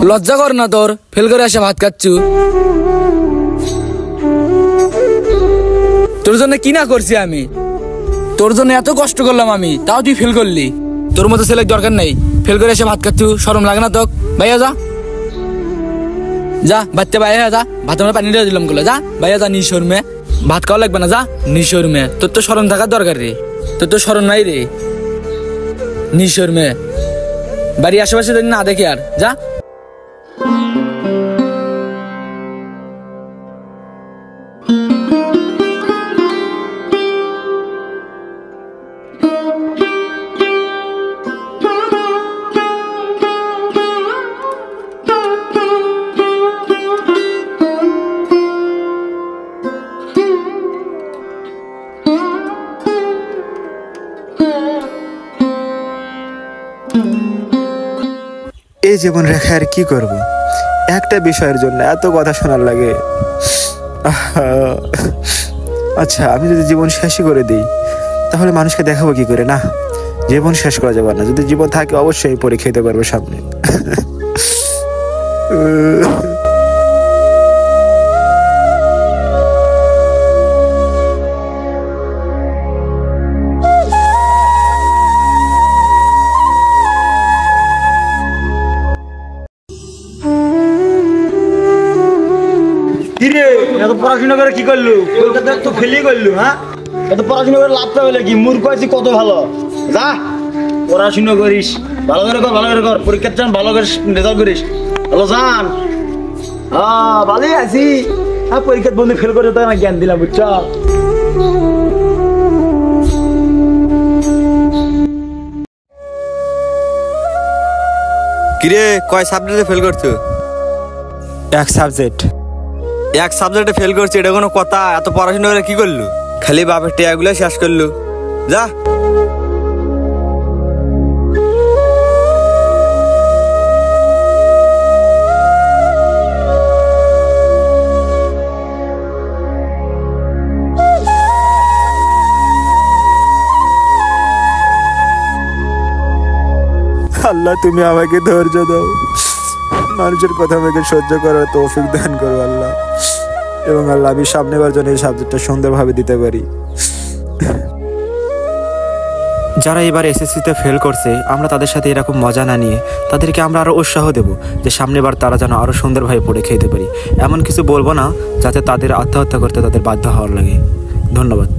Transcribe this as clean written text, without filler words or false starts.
লজ্জা কর না তোর? ফেল করে এসে ভাত খাচ্ছু। তোর জন্য কি না করছি আমি? তোর জন্য এত কষ্ট করলাম আমি, তাও তুই ফেল করলি। তোর মতো ছেলের দরকার নেই, ফেল করে এসে ভাত খাচ্ছু। শরম লাগে না তোক? ভাইয়া যা যা, বাচ্চা ভাইয়া যা, ভাত আমরা পানি দিয়ে দিলাম গুলো। যা ভাইয়া যা, নিশোর মেয়ে, ভাত খাওয়া লাগবে না। যা নিশোর মেয়ে, তোর তো শরম থাকার দরকার রে। তোর তো শরম নাই রে, নিশোর মেয়ে। বাড়ির আশেপাশে না দেখি আর, যা। এই জীবন রেখে আর কি করব? একটা বিষয়ের জন্য এত কথা শোনার লাগে। আচ্ছা, আমি যদি জীবন শেষই করে দিই তাহলে মানুষকে দেখাবো কি করে? না, জীবন শেষ করা যাবে না। যদি জীবন থাকে অবশ্যই পরীক্ষা দিতে পারবো সামনে। এত পড়াশোনা করে কি করলু? কলকাতা তো ফেলি করলু। হ্যাঁ, এত পড়াশোনা করে লাভ পাবে কি? মূর্খ আছি কত ভালো। যা পড়াশোনা করিস, ভালো করে কর, ভালো করে কর। পরীক্ষার চান ভালো করে রেজাল্ট করিস। হ্যালো জান, ভালোই আছি। হ্যাঁ, পরীক্ষার বন্ধু ফেল করে তো আমার জ্ঞান দিলাম, বুঝছ? কিরে, কয় সাবজেক্টে ফেল করছো? এক সাবজেক্ট। এক সাবজেক্টে ফেল করছি, এটা কোনো কথা? এত পড়াশোনা করে কি করলু? খালি বাপের টেয়াগুলো শেষ করলু। যা। আল্লাহ, তুমি আমাকে ধৈর্য দাও, মানুষের কথা আমাকে সহ্য করার তৌফিক দান করো আল্লাহ। এবং আল্লাহ, আমি সামনেবার জন্য এই সাবজেক্টটা সুন্দরভাবে দিতে পারি। যারা এবার এসএসসিতে ফেল করছে, আমরা তাদের সাথে এরকম মজা না নিয়ে তাদেরকে আমরা আরো উৎসাহ দেব যে সামনেবার তারা যেন আরো সুন্দরভাবে পরীক্ষা দিতে পারি। এমন কিছু বলবো না যাতে তাদের আত্মহত্যা করতে তাদের বাধ্য হওয়ার লাগে। ধন্যবাদ।